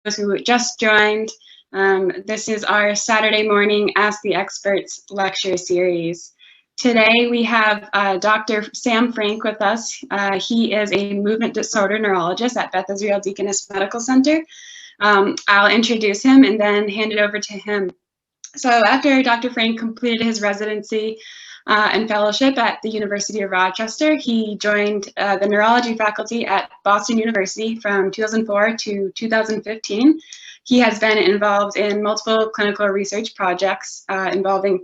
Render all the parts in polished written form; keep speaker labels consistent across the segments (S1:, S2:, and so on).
S1: who just joined. This is our Saturday morning Ask the Experts lecture series. Today we have Dr. Sam Frank with us. He is a movement disorder neurologist at Beth Israel Deaconess Medical Center. I'll introduce him and then hand it over to him. So after Dr. Frank completed his residency and fellowship at the University of Rochester, he joined the neurology faculty at Boston University from 2004 to 2015. He has been involved in multiple clinical research projects involving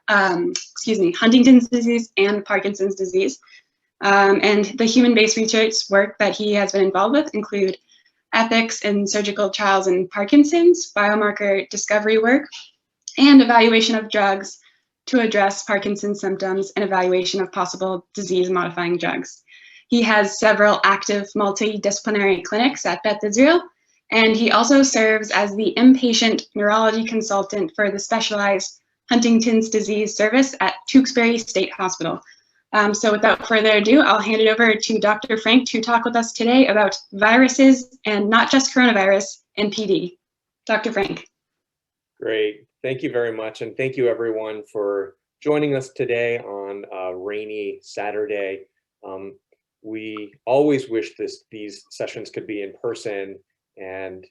S1: Huntington's disease and Parkinson's disease. And the human-based research work that he has been involved with include ethics in surgical trials in Parkinson's, biomarker discovery work, and evaluation of drugs to address Parkinson's symptoms and evaluation of possible disease-modifying drugs. He has several active multidisciplinary clinics at Beth Israel, and he also serves as the inpatient neurology consultant for the specialized Huntington's disease service at Tewksbury State Hospital. So without further ado, I'll hand it over to Dr. Frank to talk with us today about viruses and not just coronavirus and PD. Dr. Frank.
S2: Great. Thank you very much. And thank you everyone for joining us today on a rainy Saturday. We always wish these sessions could be in person, and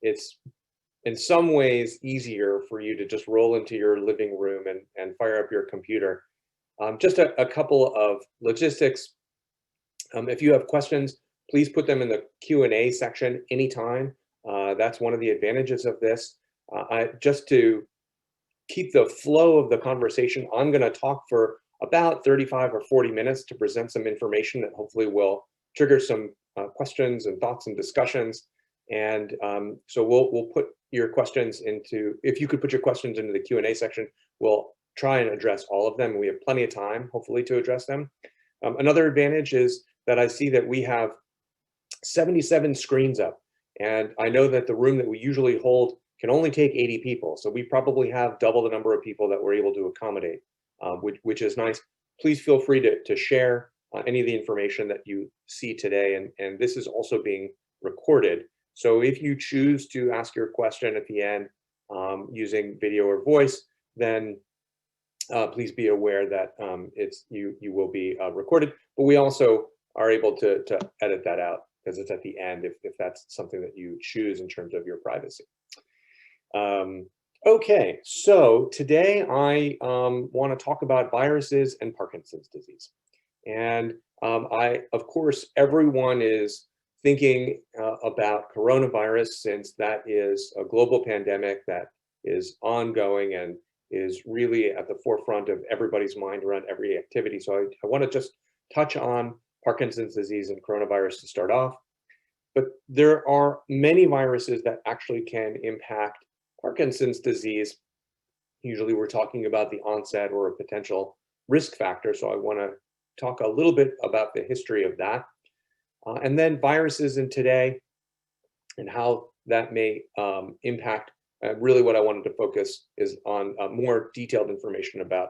S2: it's in some ways easier for you to just roll into your living room and fire up your computer. Just a couple of logistics. If you have questions, please put them in the Q&A section anytime. That's one of the advantages of this. Just to keep the flow of the conversation, I'm going to talk for about 35 or 40 minutes to present some information that hopefully will trigger some questions and thoughts and discussions. And so we'll put your questions into, if you could put your questions into the Q&A section, we'll try and address all of them. We have plenty of time, hopefully, to address them. Another advantage is that I see that we have 77 screens up, and I know that the room that we usually hold can only take 80 people. So we probably have double the number of people that we're able to accommodate, which is nice. Please feel free to share any of the information that you see today. And this is also being recorded. So if you choose to ask your question at the end using video or voice, then please be aware that you will be recorded. But we also are able to edit that out because it's at the end if that's something that you choose in terms of your privacy. Okay, so today I want to talk about viruses and Parkinson's disease. And of course, everyone is thinking about coronavirus, since that is a global pandemic that is ongoing and is really at the forefront of everybody's mind around every activity. So I want to just touch on Parkinson's disease and coronavirus to start off. But there are many viruses that actually can impact Parkinson's disease. Usually we're talking about the onset or a potential risk factor. So I want to talk a little bit about the history of that. And then viruses in today and how that may impact. Really what I wanted to focus is on more detailed information about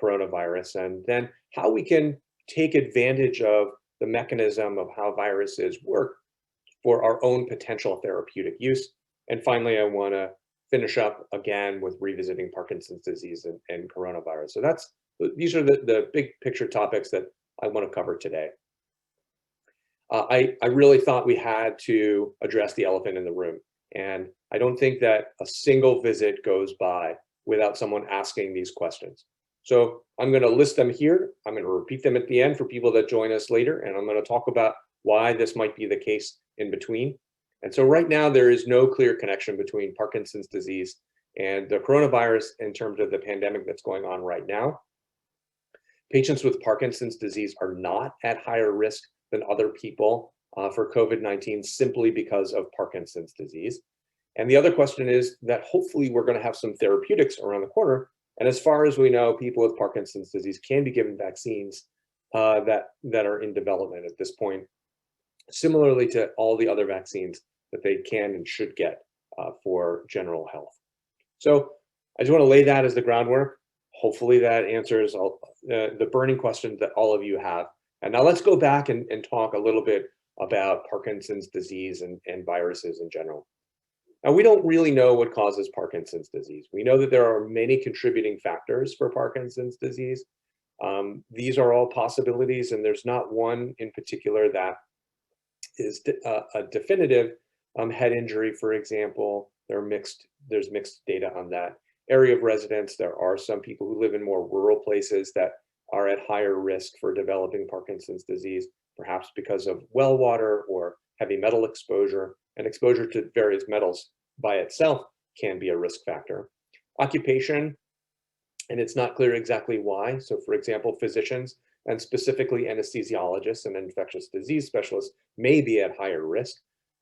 S2: coronavirus, and then how we can take advantage of the mechanism of how viruses work for our own potential therapeutic use. And finally, I want to finish up again with revisiting Parkinson's disease and coronavirus. So these are the big picture topics that I want to cover today. I really thought we had to address the elephant in the room. And I don't think that a single visit goes by without someone asking these questions. So I'm going to list them here. I'm going to repeat them at the end for people that join us later. And I'm going to talk about why this might be the case in between. And so right now, there is no clear connection between Parkinson's disease and the coronavirus in terms of the pandemic that's going on right now. Patients with Parkinson's disease are not at higher risk than other people for COVID-19 simply because of Parkinson's disease. And the other question is that hopefully we're going to have some therapeutics around the corner. And as far as we know, people with Parkinson's disease can be given vaccines that are in development at this point, similarly to all the other vaccines that they can and should get for general health. So I just want to lay that as the groundwork. Hopefully that answers the burning questions that all of you have. And now let's go back and talk a little bit about Parkinson's disease and viruses in general. Now, we don't really know what causes Parkinson's disease. We know that there are many contributing factors for Parkinson's disease. These are all possibilities, and there's not one in particular that is a definitive. Head injury, for example, there's mixed data on that. Area of residence, there are some people who live in more rural places that are at higher risk for developing Parkinson's disease, perhaps because of well water or heavy metal exposure, and exposure to various metals by itself can be a risk factor. Occupation, and it's not clear exactly why. So for example, physicians and specifically anesthesiologists and infectious disease specialists may be at higher risk.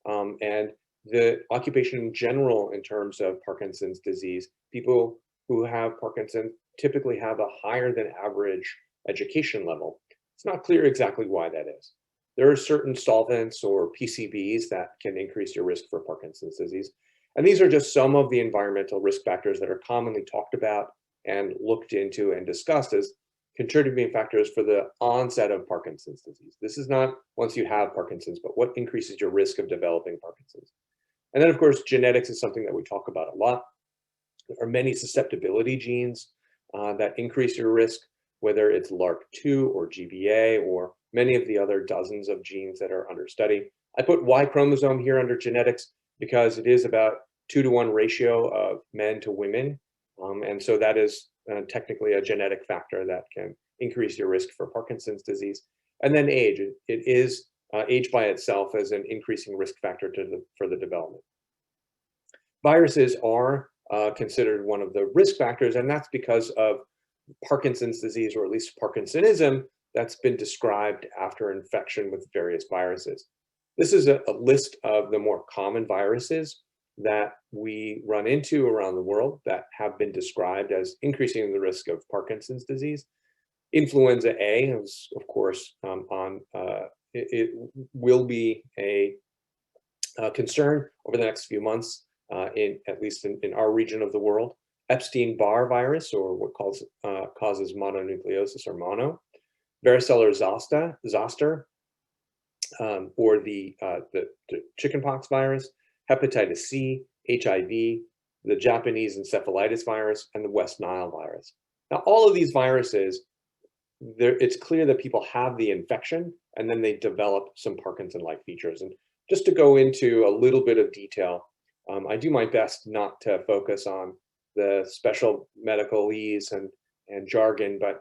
S2: And the occupation in general in terms of Parkinson's disease, people who have Parkinson's typically have a higher than average education level. It's not clear exactly why that is. There are certain solvents or PCBs that can increase your risk for Parkinson's disease. And these are just some of the environmental risk factors that are commonly talked about and looked into and discussed as contributing factors for the onset of Parkinson's disease. This is not once you have Parkinson's, but what increases your risk of developing Parkinson's. And then of course, genetics is something that we talk about a lot. There are many susceptibility genes that increase your risk, whether it's LRRK2 or GBA or many of the other dozens of genes that are under study. I put Y chromosome here under genetics because it is about 2-to-1 ratio of men to women. And so that is technically a genetic factor that can increase your risk for Parkinson's disease. And then age, it is age by itself as an increasing risk factor for the development. Viruses are considered one of the risk factors, and that's because of Parkinson's disease, or at least Parkinsonism, that's been described after infection with various viruses. This is a list of the more common viruses that we run into around the world that have been described as increasing the risk of Parkinson's disease. Influenza A is, of course, it will be a concern over the next few months, at least in our region of the world. Epstein-Barr virus, or what causes mononucleosis or mono. Varicella zoster, or the chickenpox virus. Hepatitis C, HIV, the Japanese encephalitis virus, and the West Nile virus. Now, all of these viruses, it's clear that people have the infection and then they develop some Parkinson-like features. And just to go into a little bit of detail, I do my best not to focus on the special medicalese and jargon, but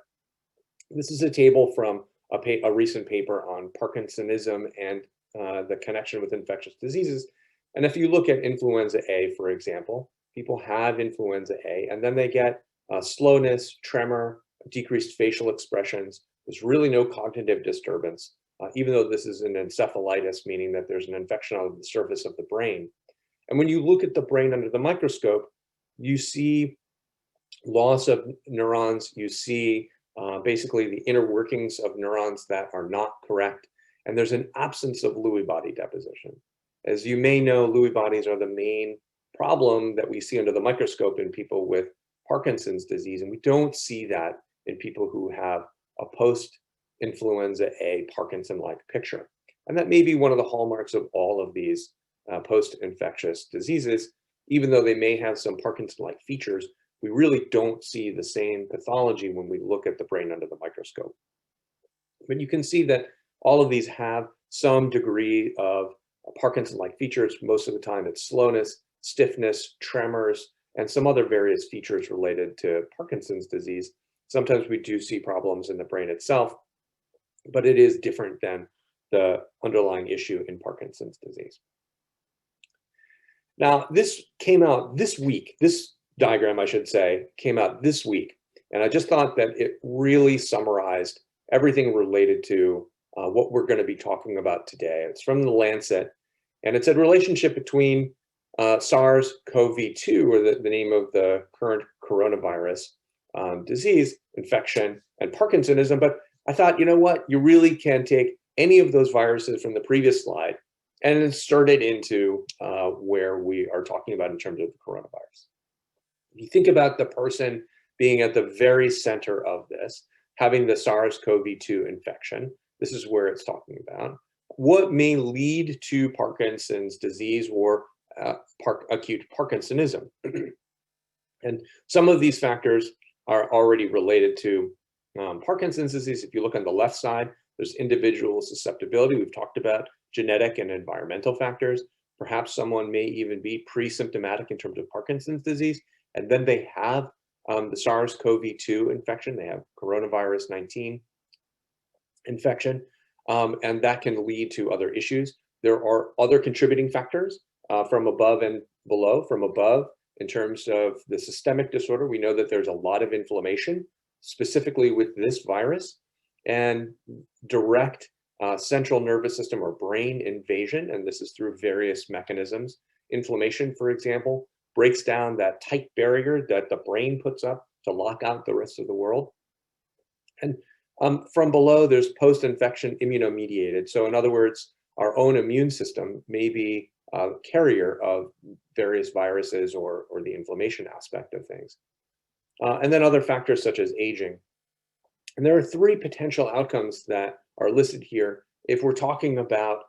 S2: this is a table from a recent paper on Parkinsonism and the connection with infectious diseases. And if you look at influenza A, for example, people have influenza A and then they get slowness, tremor, decreased facial expressions. There's really no cognitive disturbance, even though this is an encephalitis, meaning that there's an infection on the surface of the brain. And when you look at the brain under the microscope, you see loss of neurons, you see basically the inner workings of neurons that are not correct, and there's an absence of Lewy body deposition. As you may know, Lewy bodies are the main problem that we see under the microscope in people with Parkinson's disease, and we don't see that in people who have a post-influenza A Parkinson-like picture. And that may be one of the hallmarks of all of these post-infectious diseases. Even though they may have some Parkinson-like features, we really don't see the same pathology when we look at the brain under the microscope. But you can see that all of these have some degree of Parkinson-like features. Most of the time it's slowness, stiffness, tremors, and some other various features related to Parkinson's disease. Sometimes we do see problems in the brain itself, but it is different than the underlying issue in Parkinson's disease. Now, this came out this week. This diagram, I should say, came out this week. And I just thought that it really summarized everything related to what we're going to be talking about today. It's from the Lancet, and it's a relationship between SARS-CoV-2, or the name of the current coronavirus disease, infection, and Parkinsonism. But I thought, you know what? You really can take any of those viruses from the previous slide and insert it into where we are talking about in terms of the coronavirus. If you think about the person being at the very center of this, having the SARS-CoV-2 infection, this is where it's talking about. what may lead to Parkinson's disease or acute Parkinsonism. And some of these factors are already related to Parkinson's disease. If you look on the left side, there's individual susceptibility. We've talked about genetic and environmental factors. Perhaps someone may even be pre-symptomatic in terms of Parkinson's disease, and then they have the SARS-CoV-2 infection. They have coronavirus 19 infection, and that can lead to other issues. There are other contributing factors from above and below. From above, in terms of the systemic disorder, we know that there's a lot of inflammation, specifically with this virus, and direct central nervous system or brain invasion, and this is through various mechanisms. Inflammation, for example, breaks down that tight barrier that the brain puts up to lock out the rest of the world. And from below, there's post-infection immunomediated. So in other words, our own immune system may be a carrier of various viruses or the inflammation aspect of things. And then other factors such as aging. And there are three potential outcomes that are listed here if we're talking about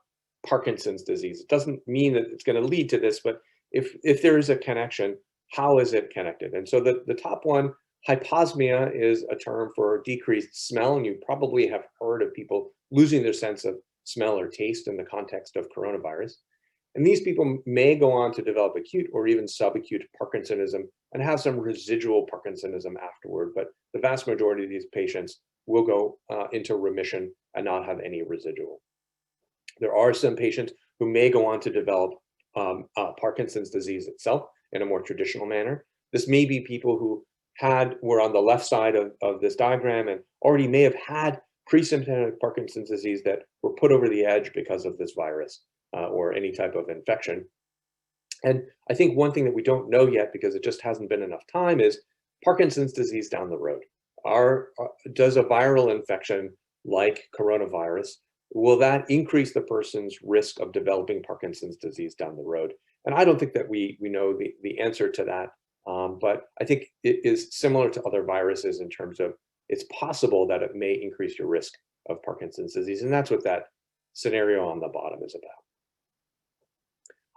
S2: Parkinson's disease. It doesn't mean that it's going to lead to this, but if there is a connection, how is it connected? And so the top one, hyposmia, is a term for decreased smell, and you probably have heard of people losing their sense of smell or taste in the context of coronavirus. And these people may go on to develop acute or even subacute Parkinsonism and have some residual Parkinsonism afterward, but the vast majority of these patients will go into remission and not have any residual. There are some patients who may go on to develop Parkinson's disease itself in a more traditional manner. This may be people who were on the left side of this diagram and already may have had pre-symptomatic Parkinson's disease that were put over the edge because of this virus or any type of infection. And I think one thing that we don't know yet, because it just hasn't been enough time, is Parkinson's disease down the road. Does a viral infection like coronavirus, will that increase the person's risk of developing Parkinson's disease down the road? And I don't think that we know the answer to that, but I think it is similar to other viruses in terms of it's possible that it may increase your risk of Parkinson's disease, and that's what that scenario on the bottom is about.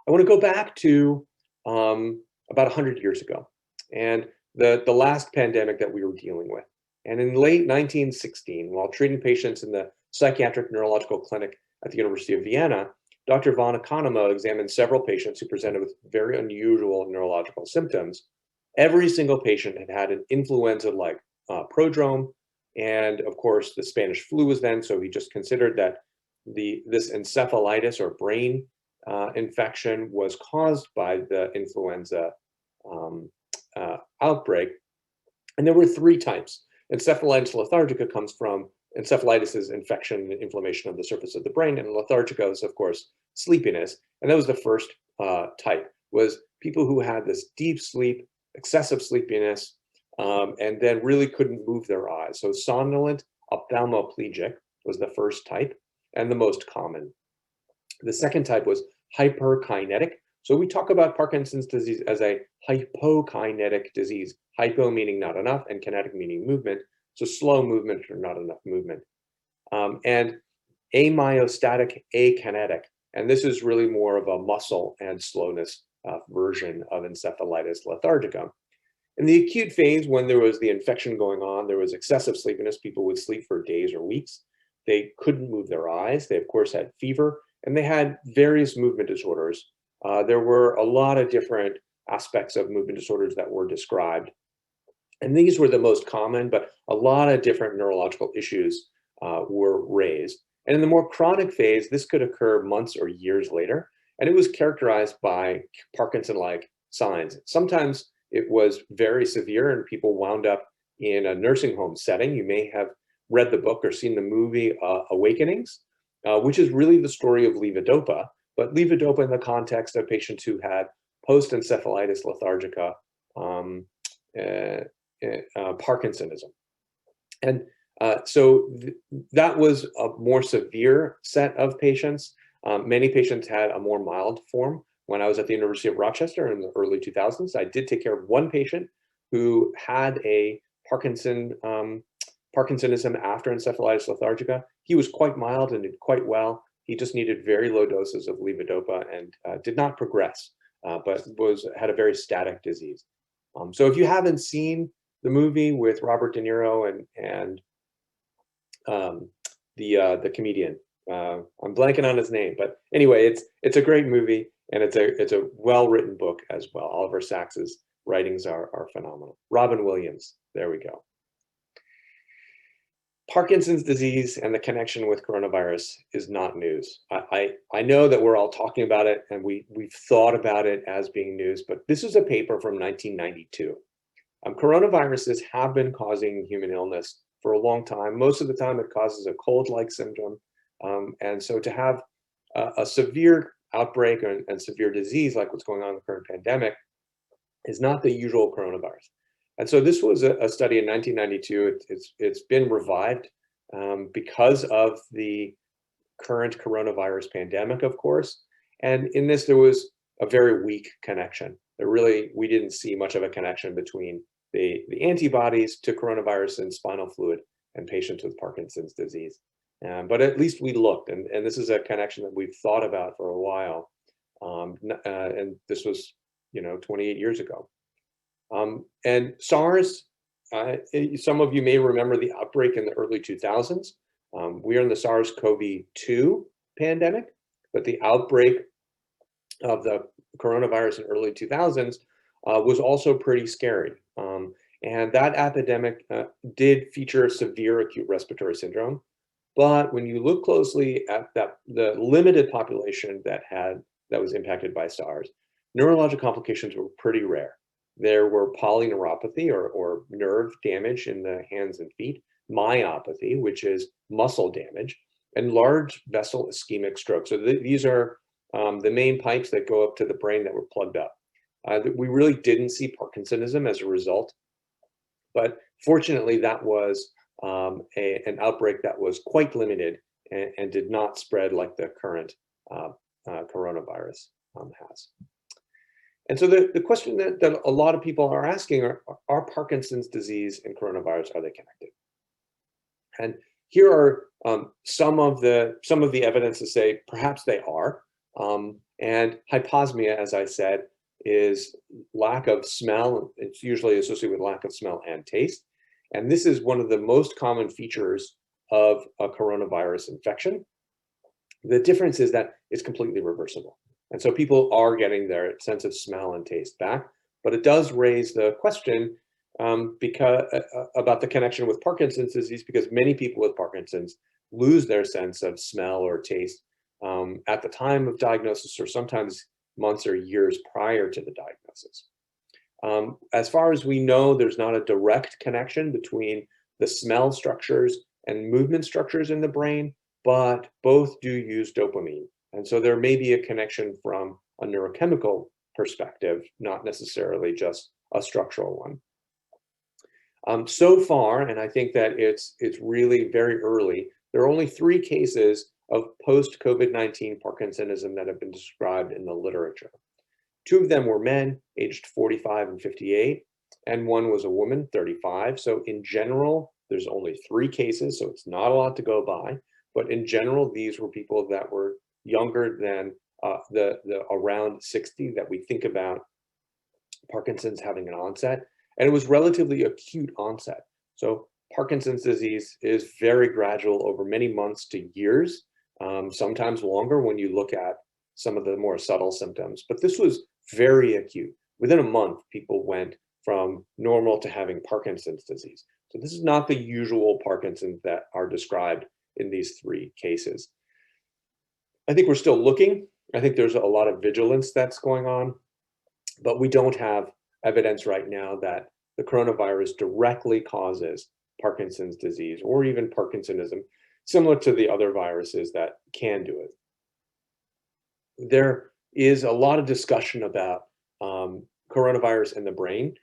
S2: I want to go back to about 100 years ago, and the last pandemic that we were dealing with. And in late 1916, while treating patients in the psychiatric neurological clinic at the University of Vienna, Dr. von Economo examined several patients who presented with very unusual neurological symptoms. Every single patient had had an influenza-like prodrome, and of course the Spanish flu was then, so he just considered that this encephalitis or brain infection was caused by the influenza outbreak. And there were three types. Encephalitis lethargica comes from encephalitis is infection and inflammation of the surface of the brain, and lethargica is, of course, sleepiness. And that was the first type, was people who had this deep sleep, excessive sleepiness, and then really couldn't move their eyes. So somnolent ophthalmoplegic was the first type and the most common. The second type was hyperkinetic. So we talk about Parkinson's disease as a hypokinetic disease. Hypo meaning not enough, and kinetic meaning movement. So slow movement or not enough movement. And amyostatic akinetic. And this is really more of a muscle and slowness version of encephalitis lethargica. In the acute phase, when there was the infection going on, there was excessive sleepiness. People would sleep for days or weeks. They couldn't move their eyes. They, of course, had fever, and they had various movement disorders. There were a lot of different aspects of movement disorders that were described. And these were the most common, but a lot of different neurological issues were raised. And in the more chronic phase, this could occur months or years later, and it was characterized by Parkinson-like signs. Sometimes it was very severe, and people wound up in a nursing home setting. You may have read the book or seen the movie Awakenings, which is really the story of levodopa, but levodopa in the context of patients who had post-encephalitis lethargica, Parkinsonism. And so that was a more severe set of patients. Many patients had a more mild form. When I was at the University of Rochester in the early 2000s, I did take care of one patient who had a Parkinsonism after encephalitis lethargica. He was quite mild and did quite well. He just needed very low doses of levodopa and did not progress, but had a very static disease. So if you haven't seen the movie with Robert De Niro and the comedian, I'm blanking on his name, but anyway, it's a great movie, and it's a well-written book as well. Oliver Sacks's writings are phenomenal. Robin Williams, there we go. Parkinson's disease and the connection with coronavirus is not news. I know that we're all talking about it, and we've thought about it as being news, but this is a paper from 1992. Coronaviruses have been causing human illness for a long time. Most of the time it causes a cold-like symptom. And so to have a severe outbreak and severe disease like what's going on in the current pandemic is not the usual coronavirus. And so this was a study in 1992. It's been revived because of the current coronavirus pandemic, of course. And in this, there was a very weak connection. We didn't see much of a connection between the antibodies to coronavirus in spinal fluid and patients with Parkinson's disease. But at least we looked, and this is a connection that we've thought about for a while. And this was, 28 years ago. And SARS, some of you may remember the outbreak in the early 2000s. We are in the SARS-CoV-2 pandemic, but the outbreak of the coronavirus in early 2000s was also pretty scary. And that epidemic did feature severe acute respiratory syndrome. But when you look closely at the limited population that was impacted by SARS, neurological complications were pretty rare. There were polyneuropathy or nerve damage in the hands and feet, myopathy, which is muscle damage, and large vessel ischemic stroke. So these are the main pipes that go up to the brain that were plugged up. We really didn't see Parkinsonism as a result, but fortunately that was an outbreak that was quite limited and did not spread like the current coronavirus has. And so the question that a lot of people are asking are Parkinson's disease and coronavirus, are they connected? And here are some of the evidence to say perhaps they are. And hyposmia, as I said, is lack of smell. It's usually associated with lack of smell and taste. And this is one of the most common features of a coronavirus infection. The difference is that it's completely reversible. And so people are getting their sense of smell and taste back, but it does raise the question about the connection with Parkinson's disease, because many people with Parkinson's lose their sense of smell or taste at the time of diagnosis, or sometimes months or years prior to the diagnosis. As far as we know, there's not a direct connection between the smell structures and movement structures in the brain, but both do use dopamine. And so there may be a connection from a neurochemical perspective, not necessarily just a structural one. So far, and I think that it's really very early, there are only 3 cases of post-COVID-19 Parkinsonism that have been described in the literature. 2 of them were men, aged 45 and 58, and 1 was a woman, 35. So in general, there's only 3 cases, so it's not a lot to go by. But in general, these were people that were younger than the around 60 that we think about Parkinson's having an onset. And it was relatively acute onset. So Parkinson's disease is very gradual over many months to years, sometimes longer when you look at some of the more subtle symptoms. But this was very acute. Within a month, people went from normal to having Parkinson's disease. So this is not the usual Parkinson's that are described in these 3 cases. I think we're still looking. I think there's a lot of vigilance that's going on, but we don't have evidence right now that the coronavirus directly causes Parkinson's disease or even Parkinsonism, similar to the other viruses that can do it. There is a lot of discussion about coronavirus in the brain.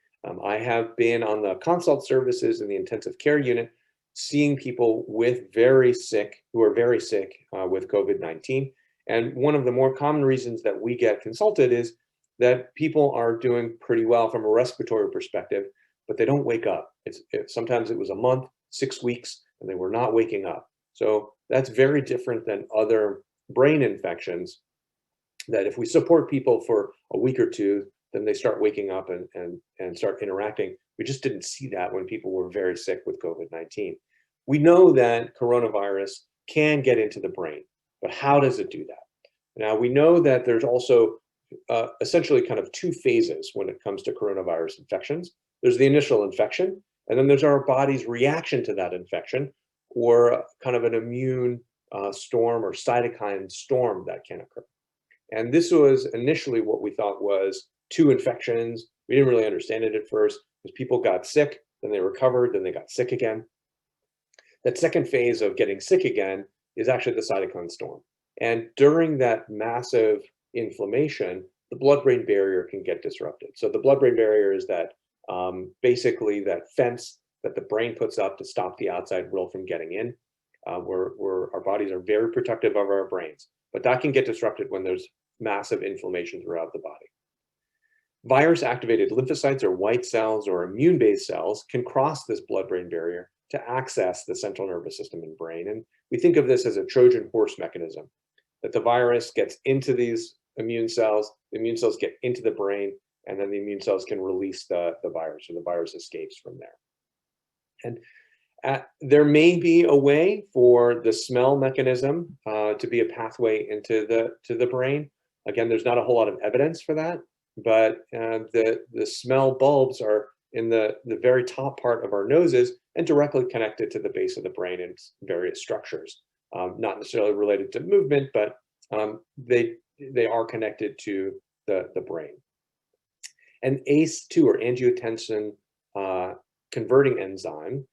S2: I have been on the consult services in the intensive care unit, seeing people who are very sick with COVID-19. And one of the more common reasons that we get consulted is that people are doing pretty well from a respiratory perspective, but they don't wake up. Sometimes it was a month, 6 weeks, and they were not waking up. So that's very different than other brain infections, that if we support people for a week or two, then they start waking up and start interacting. We just didn't see that when people were very sick with COVID-19. We know that coronavirus can get into the brain, but how does it do that? Now, we know that there's also essentially kind of two phases when it comes to coronavirus infections. There's the initial infection, and then there's our body's reaction to that infection, or kind of an immune storm or cytokine storm that can occur. And this was initially what we thought was two infections. We didn't really understand it at first, because people got sick, then they recovered, then they got sick again. That second phase of getting sick again is actually the cytokine storm. And during that massive inflammation, the blood-brain barrier can get disrupted. So the blood-brain barrier is that basically that fence that the brain puts up to stop the outside world from getting in. Our bodies are very protective of our brains, but that can get disrupted when there's massive inflammation throughout the body. Virus-activated lymphocytes or white cells or immune-based cells can cross this blood-brain barrier to access the central nervous system and brain. And we think of this as a Trojan horse mechanism, that the virus gets into these immune cells, the immune cells get into the brain, and then the immune cells can release the virus, or the virus escapes from there. And there may be a way for the smell mechanism to be a pathway into the brain. Again, there's not a whole lot of evidence for that, but the smell bulbs are in the very top part of our noses and directly connected to the base of the brain in various structures. Not necessarily related to movement, but they are connected to the brain. And ACE2 or angiotensin converting enzyme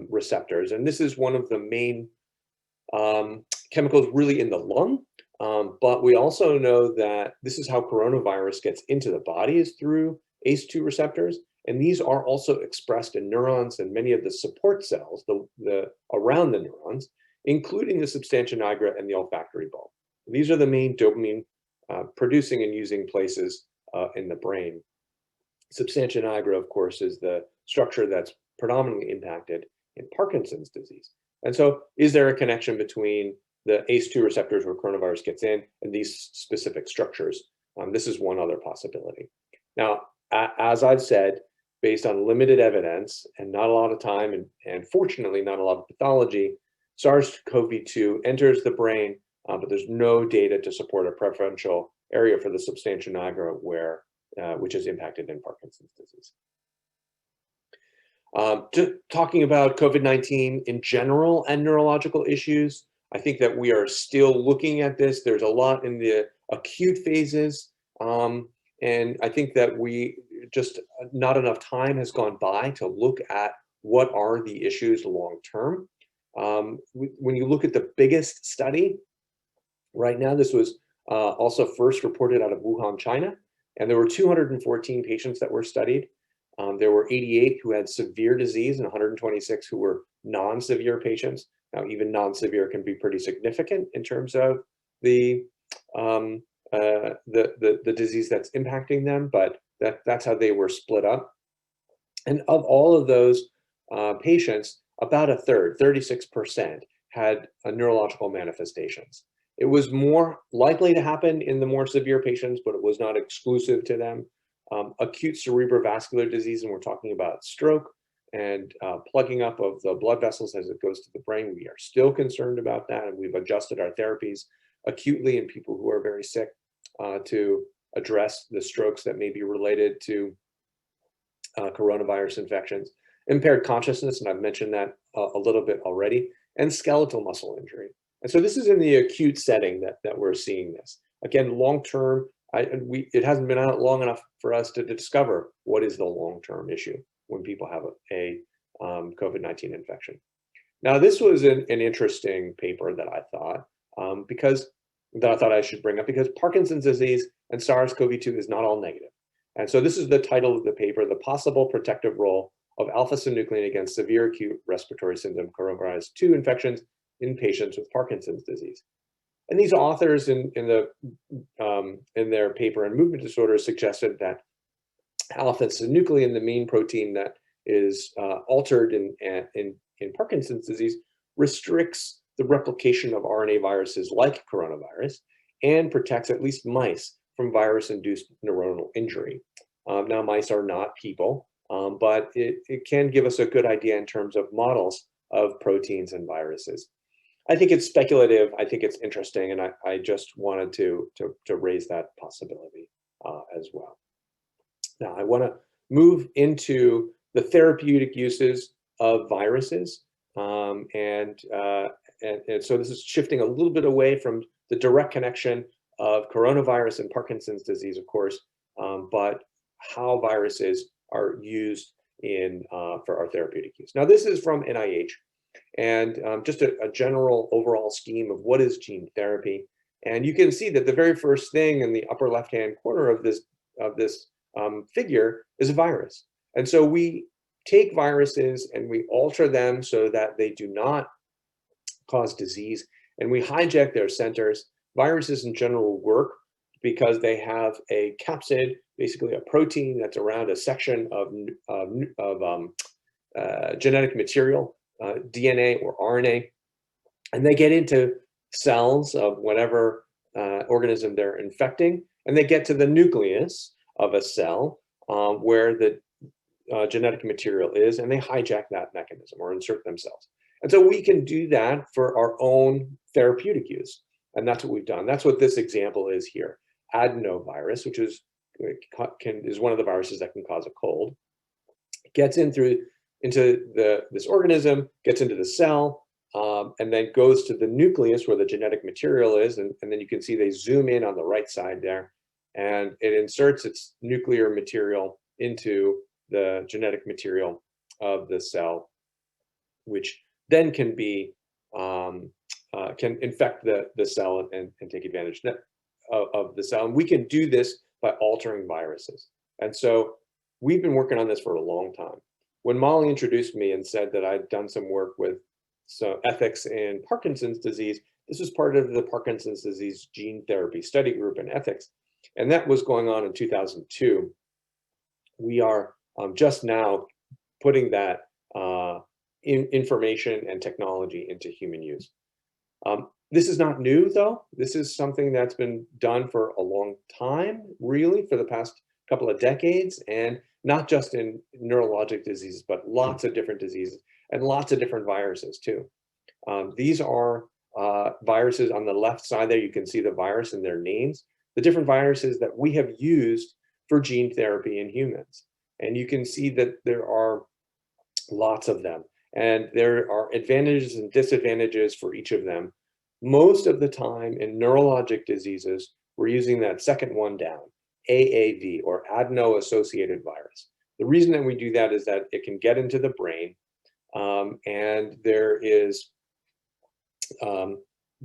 S2: receptors, and this is one of the main chemicals really in the lung, but we also know that this is how coronavirus gets into the body, is through ACE2 receptors, and these are also expressed in neurons and many of the support cells around the neurons, including the substantia nigra and the olfactory bulb. These are the main dopamine producing and using places in the brain. Substantia nigra, of course, is the structure that's predominantly impacted in Parkinson's disease. And so is there a connection between the ACE2 receptors where coronavirus gets in and these specific structures? This is one other possibility. Now, as I've said, based on limited evidence and not a lot of time and fortunately not a lot of pathology, SARS-CoV-2 enters the brain, but there's no data to support a preferential area for the substantia nigra which is impacted in Parkinson's disease. Talking about COVID-19 in general and neurological issues, I think that we are still looking at this. There's a lot in the acute phases, and I think that not enough time has gone by to look at what are the issues long term. When you look at the biggest study right now, this was also first reported out of Wuhan, China, and there were 214 patients that were studied. There were 88 who had severe disease and 126 who were non-severe patients. Now, even non-severe can be pretty significant in terms of the disease that's impacting them, but that's how they were split up. And of all of those patients, about a third, 36%, had neurological manifestations. It was more likely to happen in the more severe patients, but it was not exclusive to them. Acute cerebrovascular disease, and we're talking about stroke and plugging up of the blood vessels as it goes to the brain. We are still concerned about that, and we've adjusted our therapies acutely in people who are very sick to address the strokes that may be related to coronavirus infections. Impaired consciousness, and I've mentioned that a little bit already, and skeletal muscle injury. And so this is in the acute setting that we're seeing this. Again, long-term, it hasn't been out long enough for us to discover what is the long-term issue when people have a COVID-19 infection. Now, this was an interesting paper that I thought, I should bring up, because Parkinson's disease and SARS-CoV-2 is not all negative. And so this is the title of the paper, The Possible Protective Role of Alpha-Synuclein Against Severe Acute Respiratory Syndrome Coronavirus 2 Infections in Patients with Parkinson's Disease. And these authors in their paper on movement disorders suggested that alpha-synuclein, the main protein that is altered in Parkinson's disease, restricts the replication of RNA viruses like coronavirus and protects at least mice from virus-induced neuronal injury. Now, mice are not people, but it can give us a good idea in terms of models of proteins and viruses. I think it's speculative. I think it's interesting, and I just wanted to raise that possibility as well. Now, I want to move into the therapeutic uses of viruses, and so this is shifting a little bit away from the direct connection of coronavirus and Parkinson's disease, of course, but how viruses are used for our therapeutic use. Now, this is from NIH, and just a general overall scheme of what is gene therapy. And you can see that the very first thing in the upper left-hand corner of this figure is a virus. And so we take viruses and we alter them so that they do not cause disease, and we hijack their centers. Viruses in general work because they have a capsid, basically a protein that's around a section of genetic material, DNA or RNA, and they get into cells of whatever organism they're infecting, and they get to the nucleus of a cell where the genetic material is, and they hijack that mechanism or insert themselves. And so we can do that for our own therapeutic use, and that's what we've done. That's what this example is here. Adenovirus, which is one of the viruses that can cause a cold, gets into this organism, gets into the cell, and then goes to the nucleus where the genetic material is, and then you can see they zoom in on the right side there, and it inserts its nuclear material into the genetic material of the cell, which then can be can infect the cell and take advantage of the cell. And we can do this by altering viruses. And so we've been working on this for a long time. When Molly introduced me and said that I'd done some work with ethics in Parkinson's disease, this was part of the Parkinson's disease gene therapy study group in ethics. And that was going on in 2002. We are just now putting that information and technology into human use. This is not new, though. This is something that's been done for a long time, really, for the past couple of decades, and not just in neurologic diseases, but lots of different diseases and lots of different viruses, too. These are viruses on the left side there. You can see the virus and their names, the different viruses that we have used for gene therapy in humans. And you can see that there are lots of them, and there are advantages and disadvantages for each of them. Most of the time in neurologic diseases, we're using that second one down, AAV, or adeno-associated virus. The reason that we do that is that it can get into the brain, and there is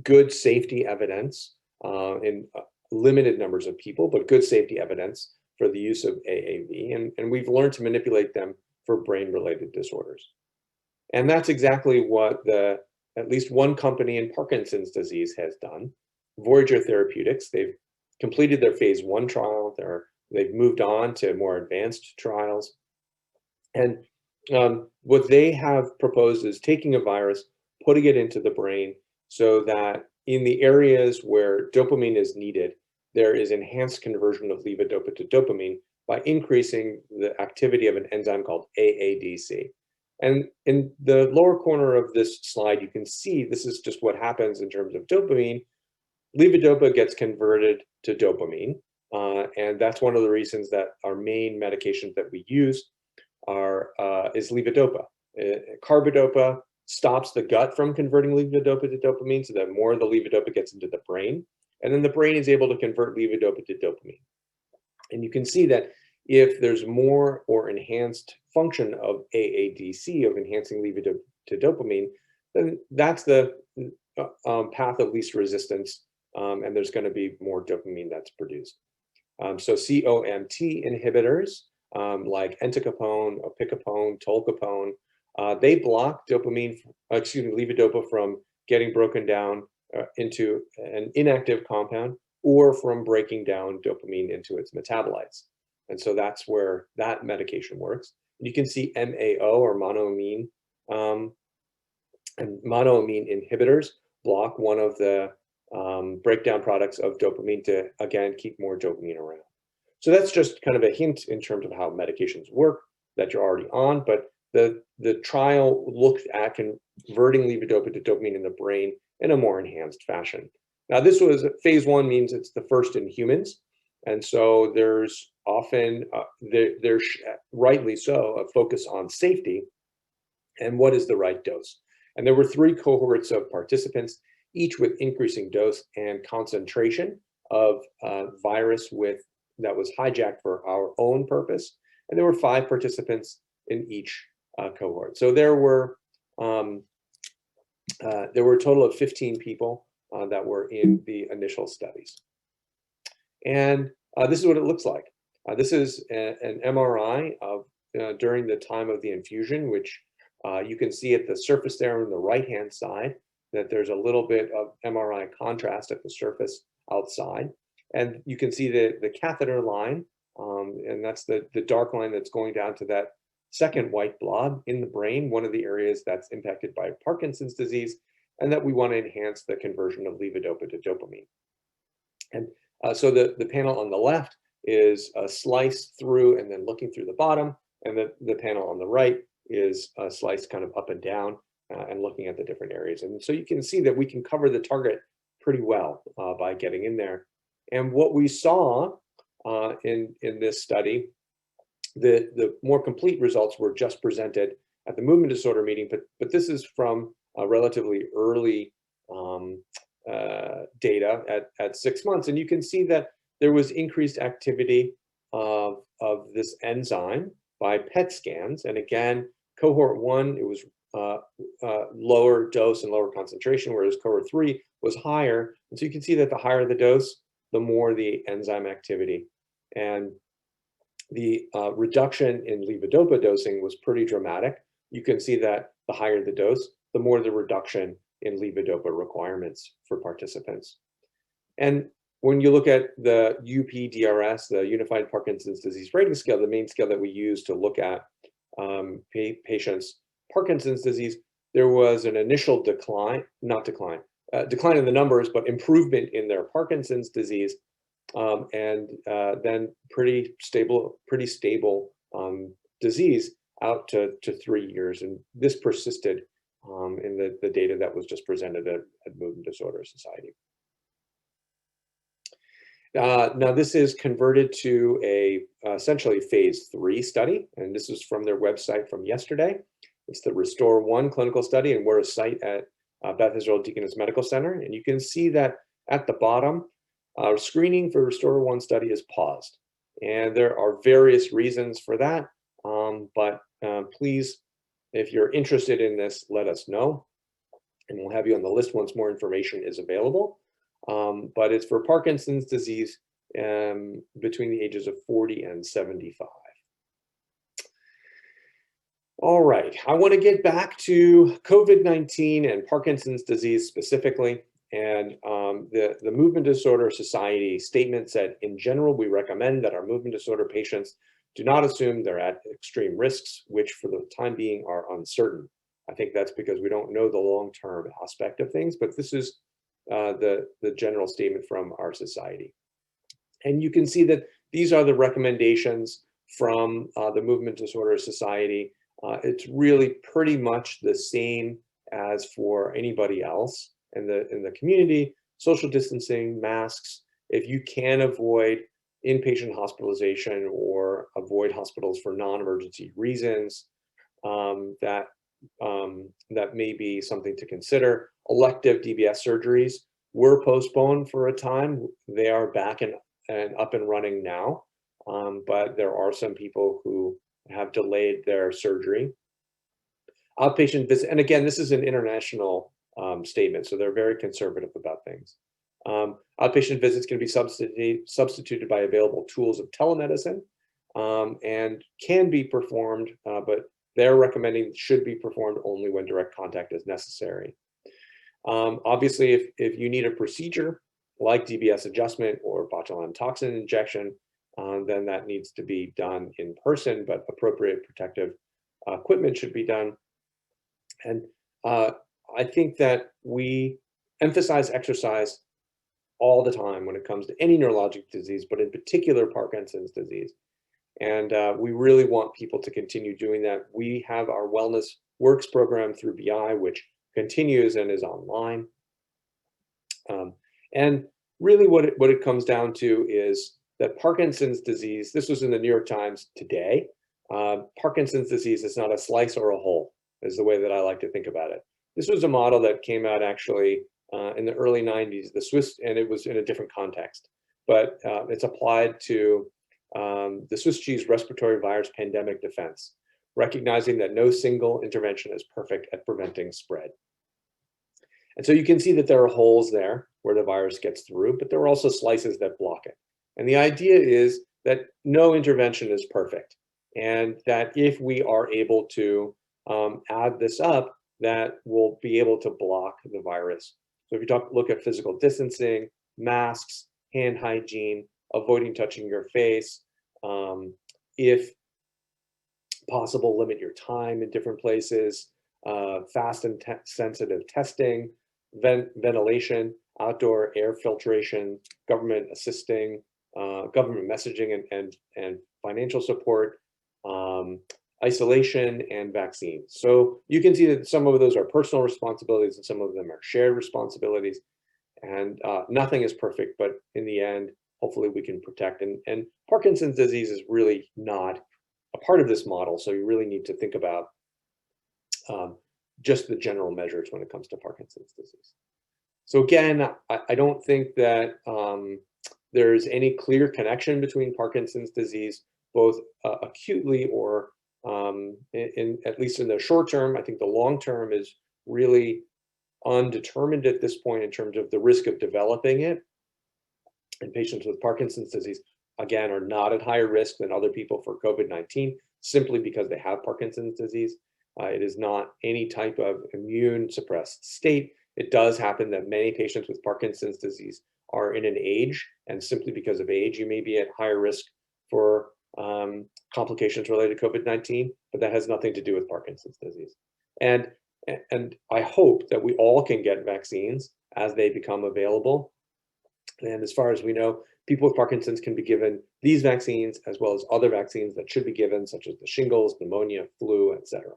S2: good safety evidence in limited numbers of people, but good safety evidence for the use of AAV, and we've learned to manipulate them for brain-related disorders. And that's exactly what at least one company in Parkinson's disease has done, Voyager Therapeutics. They've completed their phase 1 trial. They've moved on to more advanced trials. And what they have proposed is taking a virus, putting it into the brain so that in the areas where dopamine is needed, there is enhanced conversion of levodopa to dopamine by increasing the activity of an enzyme called AADC. And in the lower corner of this slide, you can see this is just what happens in terms of dopamine. Levodopa gets converted to dopamine, and that's one of the reasons that our main medications that we use is levodopa. Carbidopa stops the gut from converting levodopa to dopamine, so that more of the levodopa gets into the brain, and then the brain is able to convert levodopa to dopamine. And you can see that if there's more or enhanced function of AADC, of enhancing levodopa to dopamine, then that's the path of least resistance, and there's going to be more dopamine that's produced. So COMT inhibitors like entacapone, opicapone, tolcapone, they block levodopa from getting broken down into an inactive compound or from breaking down dopamine into its metabolites. And so that's where that medication works. You can see MAO or monoamine and monoamine inhibitors block one of the breakdown products of dopamine to, again, keep more dopamine around. So that's just kind of a hint in terms of how medications work that you're already on, but the trial looked at converting levodopa to dopamine in the brain in a more enhanced fashion. Now, this was phase 1, means it's the first in humans, and so there's often, there's rightly so, a focus on safety and what is the right dose. And there were 3 cohorts of participants, each with increasing dose and concentration of virus that was hijacked for our own purpose. And there were 5 participants in each cohort. So there were a total of 15 people that were in the initial studies. And this is what it looks like. This is an MRI of during the time of the infusion, which you can see at the surface there on the right-hand side that there's a little bit of MRI contrast at the surface outside. And you can see the catheter line, and that's the dark line that's going down to that second white blob in the brain, one of the areas that's impacted by Parkinson's disease, and that we want to enhance the conversion of levodopa to dopamine. And so the panel on the left is a slice through and then looking through the bottom, and the panel on the right is a slice kind of up and down and looking at the different areas. And so you can see that we can cover the target pretty well by getting in there. And what we saw in this study, the more complete results were just presented at the movement disorder meeting, but this is from relatively early data at 6 months. And you can see that there was increased activity of this enzyme by PET scans. And again, cohort 1, it was lower dose and lower concentration, whereas cohort 3 was higher. And so you can see that the higher the dose, the more the enzyme activity. And the reduction in levodopa dosing was pretty dramatic. You can see that the higher the dose, the more the reduction in levodopa requirements for participants. And when you look at the UPDRS, the Unified Parkinson's Disease Rating Scale, the main scale that we use to look at patients' Parkinson's disease, there was an initial decline in the numbers, but improvement in their Parkinson's disease, and then pretty stable disease out to 3 years. And this persisted in the data that was just presented at Movement Disorder Society. Now this is converted to essentially phase 3 study, and this is from their website from yesterday. It's the Restore 1 clinical study, and we're a site at Beth Israel Deaconess Medical Center. And you can see that at the bottom, screening for Restore 1 study is paused. And there are various reasons for that, but please, if you're interested in this, let us know, and we'll have you on the list once more information is available. But it's for Parkinson's disease between the ages of 40 and 75. All right, I want to get back to COVID-19 and Parkinson's disease specifically. And the Movement Disorder Society statement said, in general, we recommend that our movement disorder patients do not assume they're at extreme risks, which for the time being are uncertain. I think that's because we don't know the long-term aspect of things, but this is the general statement from our society. And you can see that these are the recommendations from the Movement Disorder Society. It's really pretty much the same as for anybody else in the community. Social distancing, masks. If you can avoid inpatient hospitalization or avoid hospitals for non-emergency reasons, that may be something to consider. Elective DBS surgeries were postponed for a time. They are back and up and running now, but there are some people who have delayed their surgery. Outpatient visit, and again, this is an international statement, so they're very conservative about things. Outpatient visits can be substituted by available tools of telemedicine and can be performed, but they're recommending should be performed only when direct contact is necessary. Obviously, if you need a procedure like DBS adjustment or botulinum toxin injection, then that needs to be done in person, but appropriate protective equipment should be done. And I think that we emphasize exercise all the time when it comes to any neurologic disease, but in particular Parkinson's disease. And we really want people to continue doing that. We have our Wellness Works program through BI, which continues and is online. And really what it comes down to is that Parkinson's disease, this was in the New York Times today, Parkinson's disease is not a slice or a whole, is the way that I like to think about it. This was a model that came out actually in the early 90s, the Swiss, and it was in a different context, but it's applied to the Swiss cheese respiratory virus pandemic defense, recognizing that no single intervention is perfect at preventing spread. And so you can see that there are holes there where the virus gets through, but there are also slices that block it. And the idea is that no intervention is perfect, and that if we are able to add this up, that we'll be able to block the virus. So if you look at physical distancing, masks, hand hygiene, avoiding touching your face, if possible, limit your time in different places, fast and sensitive testing, ventilation, outdoor air filtration, government assisting, government messaging and financial support, isolation, and vaccines. So you can see that some of those are personal responsibilities and some of them are shared responsibilities. And nothing is perfect, but in the end, hopefully we can protect. And Parkinson's disease is really not a part of this model. So you really need to think about just the general measures when it comes to Parkinson's disease. So again, I don't think that there's any clear connection between Parkinson's disease, both acutely or at least in the short term. I think the long term is really undetermined at this point in terms of the risk of developing it. And patients with Parkinson's disease, again, are not at higher risk than other people for COVID-19 simply because they have Parkinson's disease. It is not any type of immune suppressed state. It does happen that many patients with Parkinson's disease are in an age, and simply because of age, you may be at higher risk for complications related to COVID-19, but that has nothing to do with Parkinson's disease. And I hope that we all can get vaccines as they become available. And as far as we know, people with Parkinson's can be given these vaccines as well as other vaccines that should be given, such as the shingles, pneumonia, flu, etc.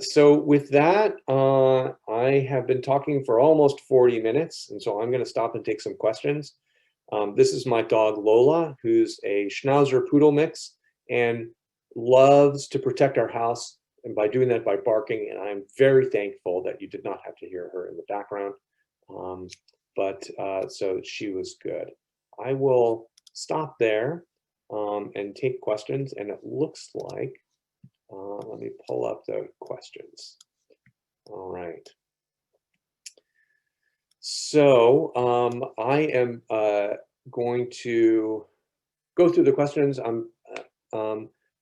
S2: So with that, I have been talking for almost 40 minutes, and so I'm going to stop and take some questions. This is my dog Lola, who's a Schnauzer Poodle mix and loves to protect our house, and by doing that by barking, and I'm very thankful that you did not have to hear her in the background. So she was good. I will stop there and take questions, and it looks like, let me pull up the questions. All right. So I am going to go through the questions.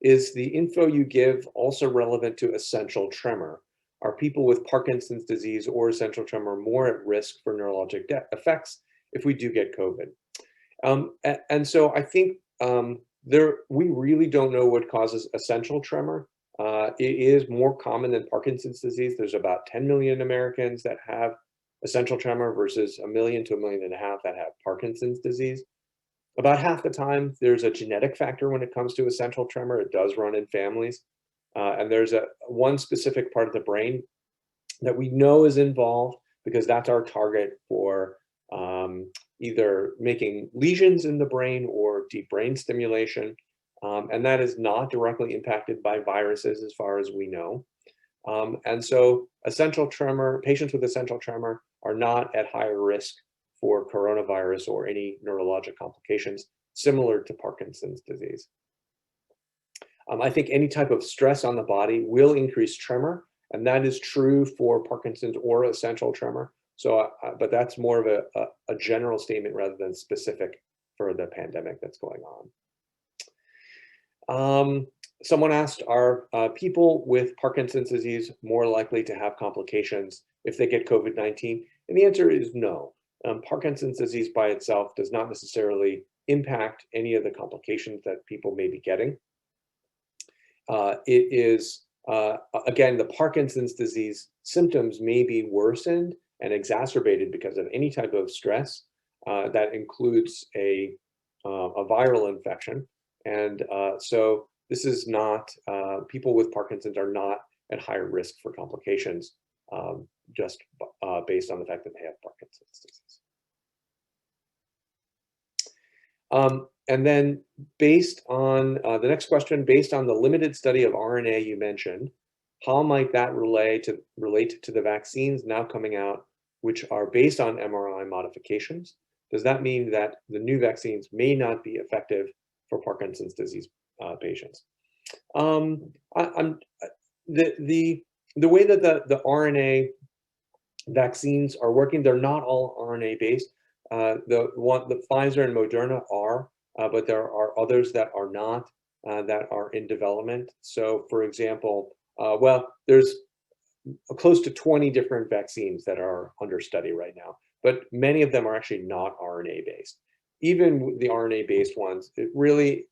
S2: Is the info you give also relevant to essential tremor? Are people with Parkinson's disease or essential tremor more at risk for neurologic effects if we do get COVID? And so I think we really don't know what causes essential tremor. It is more common than Parkinson's disease. There's about 10 million Americans that have essential tremor versus 1 million to 1.5 million that have Parkinson's disease. About half the time, there's a genetic factor when it comes to essential tremor. It does run in families. And there's one specific part of the brain that we know is involved because that's our target for either making lesions in the brain or deep brain stimulation. And that is not directly impacted by viruses as far as we know. And so essential tremor, patients with essential tremor are not at higher risk for coronavirus or any neurologic complications similar to Parkinson's disease. I think any type of stress on the body will increase tremor, and that is true for Parkinson's or essential tremor. So, but that's more of a general statement rather than specific for the pandemic that's going on. Someone asked, are people with Parkinson's disease more likely to have complications if they get COVID-19? And the answer is no. Parkinson's disease by itself does not necessarily impact any of the complications that people may be getting. It is Again, the Parkinson's disease symptoms may be worsened and exacerbated because of any type of stress that includes a viral infection. And so this is not, people with Parkinson's are not at higher risk for complications just based on the fact that they have Parkinson's disease. And then based on the next question, based on the limited study of RNA you mentioned, how might that relate to the vaccines now coming out, which are based on mRNA modifications? Does that mean that the new vaccines may not be effective for Parkinson's disease patients? The way that the RNA vaccines are working, they're not all RNA based. The Pfizer and Moderna are, but there are others that are not, that are in development. So, for example, well, there's close to 20 different vaccines that are under study right now, but many of them are actually not RNA based. Even the RNA based ones, it really,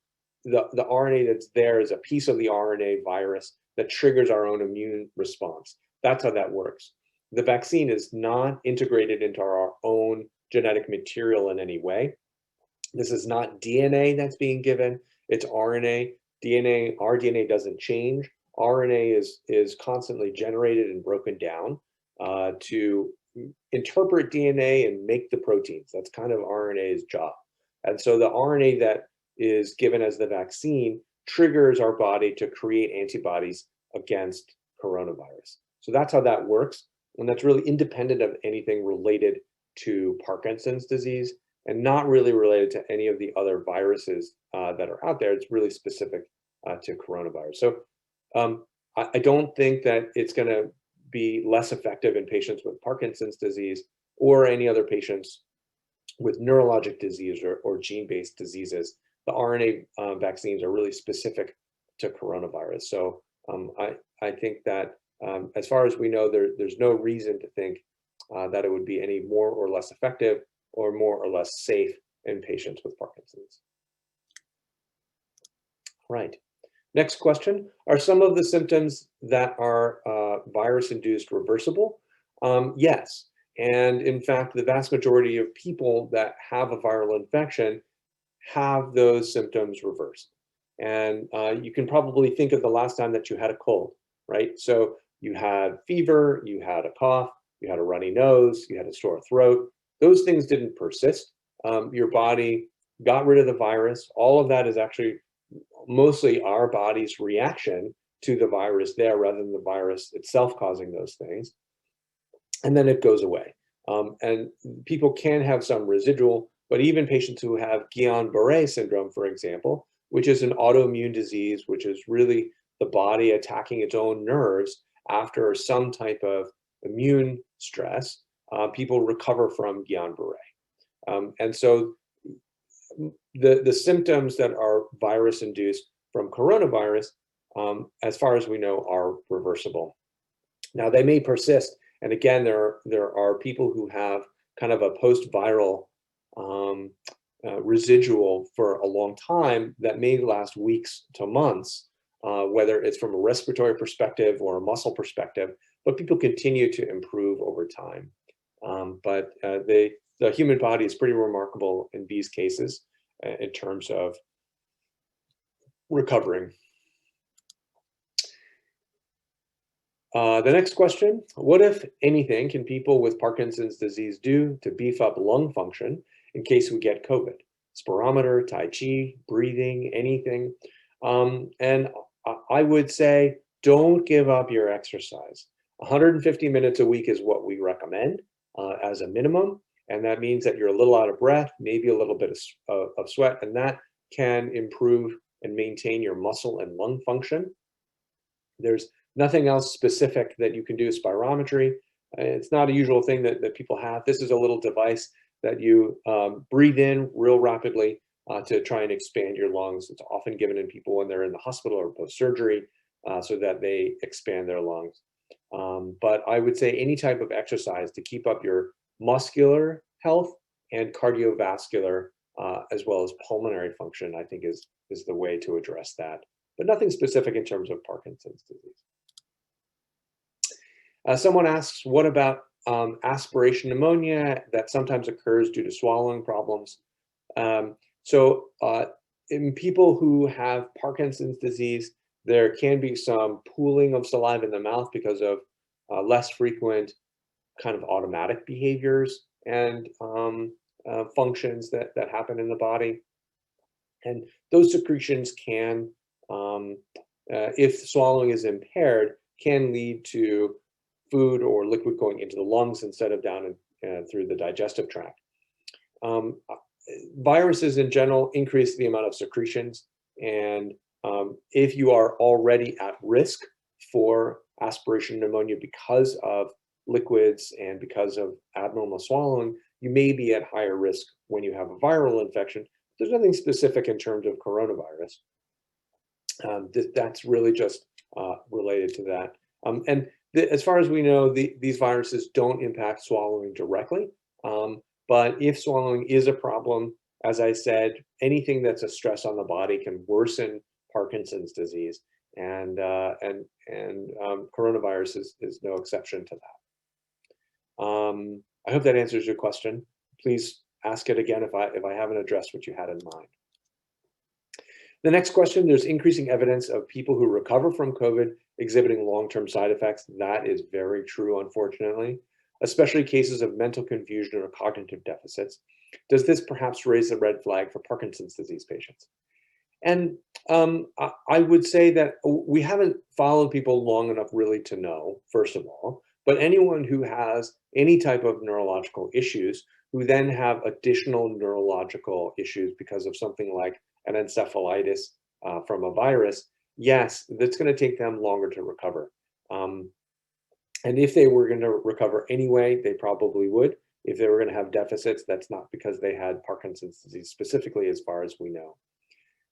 S2: the RNA that's there is a piece of the RNA virus that triggers our own immune response. That's how that works. The vaccine is not integrated into our own genetic material in any way. This is not DNA that's being given, it's RNA. Our DNA doesn't change. RNA is constantly generated and broken down to interpret DNA and make the proteins. That's kind of RNA's job. And so the RNA that is given as the vaccine triggers our body to create antibodies against coronavirus. So that's how that works. And that's really independent of anything related to Parkinson's disease and not really related to any of the other viruses that are out there. It's really specific to coronavirus. So I don't think that it's going to be less effective in patients with Parkinson's disease or any other patients with neurologic disease or gene-based diseases. The RNA vaccines are really specific to coronavirus. So I think that as far as we know, there's no reason to think that it would be any more or less effective or more or less safe in patients with Parkinson's. Right. Next question. Are some of the symptoms that are virus-induced reversible? Yes. And in fact, the vast majority of people that have a viral infection have those symptoms reversed. And you can probably think of the last time that you had a cold, right? So you had fever, you had a cough, you had a runny nose, you had a sore throat. Those things didn't persist. Your body got rid of the virus. All of that is actually mostly our body's reaction to the virus there rather than the virus itself causing those things. And then it goes away. And people can have some residual, but even patients who have Guillain-Barré syndrome, for example, which is an autoimmune disease, which is really the body attacking its own nerves after some type of immune stress, people recover from Guillain-Barré. And so the symptoms that are virus-induced from coronavirus, as far as we know, are reversible. Now, they may persist. And again, there are people who have kind of a post-viral residual for a long time that may last weeks to months, whether it's from a respiratory perspective or a muscle perspective, but people continue to improve over time. But the human body is pretty remarkable in these cases in terms of recovering. The next question, what if anything can people with Parkinson's disease do to beef up lung function in case we get COVID? Spirometer, Tai Chi, breathing, anything. And I would say, don't give up your exercise. 150 minutes a week is what we recommend as a minimum. And that means that you're a little out of breath, maybe a little bit of sweat, and that can improve and maintain your muscle and lung function. There's nothing else specific that you can do. Spirometry, it's not a usual thing that people have. This is a little device that you breathe in real rapidly to try and expand your lungs. It's often given in people when they're in the hospital or post-surgery so that they expand their lungs. But I would say any type of exercise to keep up your muscular health and cardiovascular as well as pulmonary function, I think is the way to address that. But nothing specific in terms of Parkinson's disease. Someone asks, what about aspiration pneumonia that sometimes occurs due to swallowing problems? In people who have Parkinson's disease, there can be some pooling of saliva in the mouth because of less frequent kind of automatic behaviors and functions that happen in the body. And those secretions can, if swallowing is impaired, can lead to food or liquid going into the lungs instead of down through the digestive tract. Viruses in general increase the amount of secretions, and if you are already at risk for aspiration pneumonia because of liquids and because of abnormal swallowing, you may be at higher risk when you have a viral infection. There's nothing specific in terms of coronavirus. That's really just related to that. As far as we know, these viruses don't impact swallowing directly. But if swallowing is a problem, as I said, anything that's a stress on the body can worsen Parkinson's disease, and coronavirus is no exception to that. I hope that answers your question. Please ask it again if I haven't addressed what you had in mind. The next question, there's increasing evidence of people who recover from COVID exhibiting long-term side effects. That is very true, unfortunately, especially cases of mental confusion or cognitive deficits. Does this perhaps raise a red flag for Parkinson's disease patients? And I would say that we haven't followed people long enough really to know, first of all, but anyone who has any type of neurological issues who then have additional neurological issues because of something like an encephalitis from a virus, yes, that's going to take them longer to recover. And if they were going to recover anyway, they probably would. If they were going to have deficits, that's not because they had Parkinson's disease specifically, as far as we know.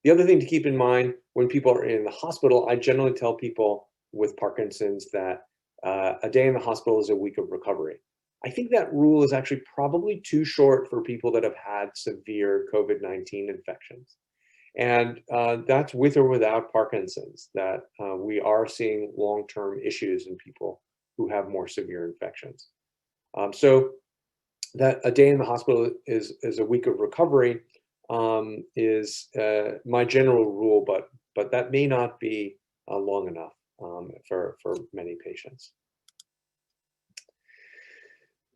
S2: The other thing to keep in mind when people are in the hospital, I generally tell people with Parkinson's that a day in the hospital is a week of recovery. I think that rule is actually probably too short for people that have had severe COVID-19 infections. And that's with or without Parkinson's, that we are seeing long-term issues in people who have more severe infections. So that a day in the hospital is a week of recovery is my general rule, but that may not be long enough for many patients.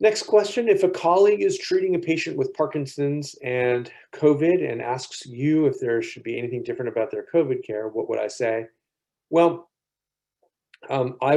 S2: Next question, if a colleague is treating a patient with Parkinson's and COVID and asks you if there should be anything different about their COVID care, what would I say? Well, I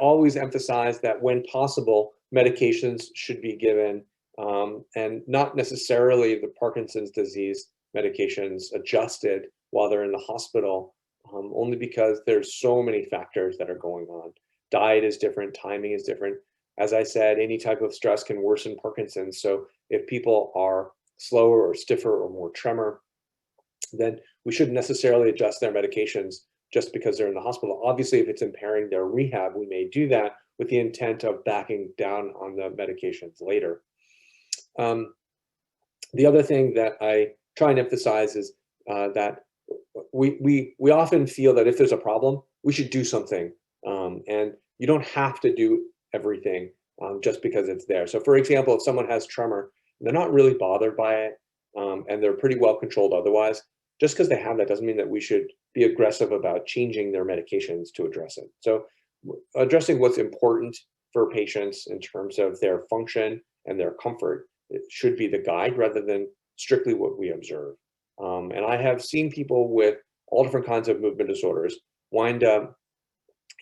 S2: always emphasize that when possible, medications should be given and not necessarily the Parkinson's disease medications adjusted while they're in the hospital, only because there's so many factors that are going on. Diet is different, timing is different. As I said, any type of stress can worsen Parkinson's. So if people are slower or stiffer or more tremor, then we shouldn't necessarily adjust their medications just because they're in the hospital. Obviously, if it's impairing their rehab, we may do that with the intent of backing down on the medications later. The other thing that I try and emphasize is that we often feel that if there's a problem, we should do something. And you don't have to do everything just because it's there. So for example, if someone has tremor, they're not really bothered by it, and they're pretty well controlled otherwise, just because they have that doesn't mean that we should be aggressive about changing their medications to address it. So addressing what's important for patients in terms of their function and their comfort, it should be the guide rather than strictly what we observe. And I have seen people with all different kinds of movement disorders wind up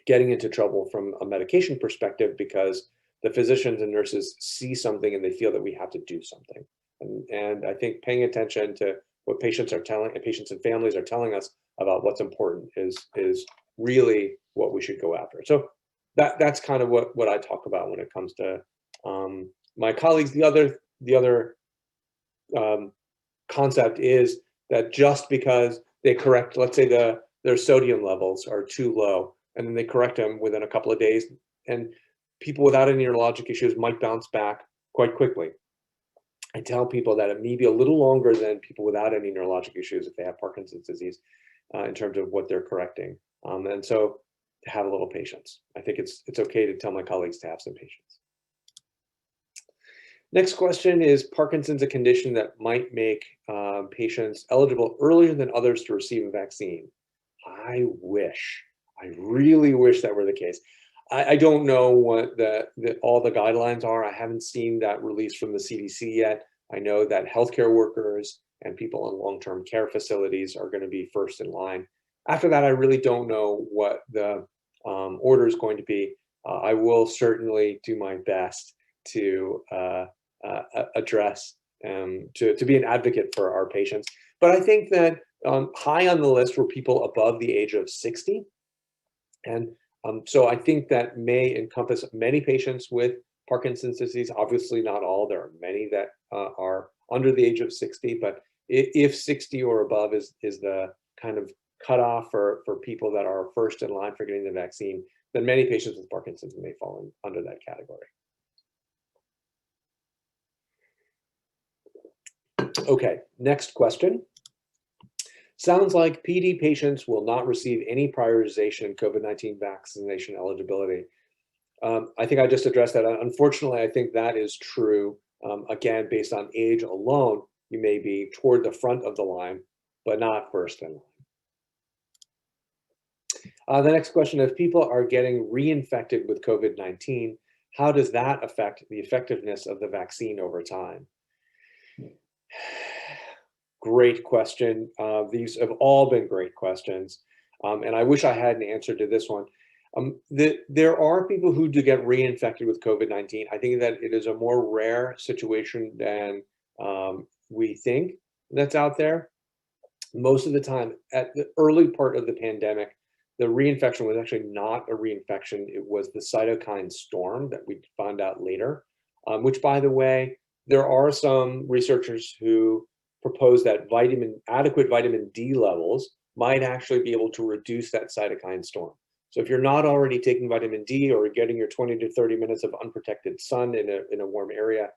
S2: getting into trouble from a medication perspective because the physicians and nurses see something and they feel that we have to do something. And I think paying attention to what patients are telling, and patients and families are telling us about what's important is really what we should go after. So that's kind of what I talk about when it comes to my colleagues. The other concept is that just because they correct, let's say their sodium levels are too low, and then they correct them within a couple of days, and people without any neurologic issues might bounce back quite quickly. I tell people that it may be a little longer than people without any neurologic issues if they have Parkinson's disease in terms of what they're correcting. And so have a little patience. I think it's okay to tell my colleagues to have some patience. Next question is, Parkinson's a condition that might make patients eligible earlier than others to receive a vaccine? I really wish that were the case. I don't know what all the guidelines are. I haven't seen that release from the CDC yet. I know that healthcare workers and people in long-term care facilities are going to be first in line. After that, I really don't know what the order is going to be. I will certainly do my best to address, to be an advocate for our patients. But I think that high on the list were people above the age of 60. And so I think that may encompass many patients with Parkinson's disease. Obviously not all, there are many that are under the age of 60, but if 60 or above is the kind of cutoff for people that are first in line for getting the vaccine, then many patients with Parkinson's may fall under that category. Okay, next question. Sounds like PD patients will not receive any prioritization in COVID-19 vaccination eligibility. I think I just addressed that. Unfortunately, I think that is true. Again, based on age alone, you may be toward the front of the line, but not first in line. The next question, if people are getting reinfected with COVID-19, how does that affect the effectiveness of the vaccine over time? Great question. These have all been great questions. And I wish I had an answer to this one. There are people who do get reinfected with COVID-19. I think that it is a more rare situation than we think that's out there. Most of the time, at the early part of the pandemic, the reinfection was actually not a reinfection. It was the cytokine storm that we found out later, which, by the way, there are some researchers who propose that adequate vitamin D levels might actually be able to reduce that cytokine storm. So if you're not already taking vitamin D or getting your 20 to 30 minutes of unprotected sun in a warm area,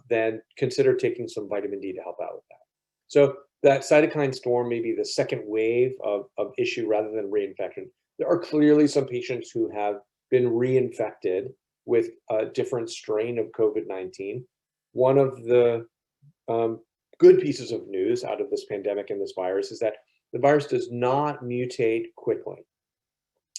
S2: then consider taking some vitamin D to help out with that. So that cytokine storm may be the second wave of issue rather than reinfection. There are clearly some patients who have been reinfected with a different strain of COVID-19. One of the good pieces of news out of this pandemic and this virus is that the virus does not mutate quickly.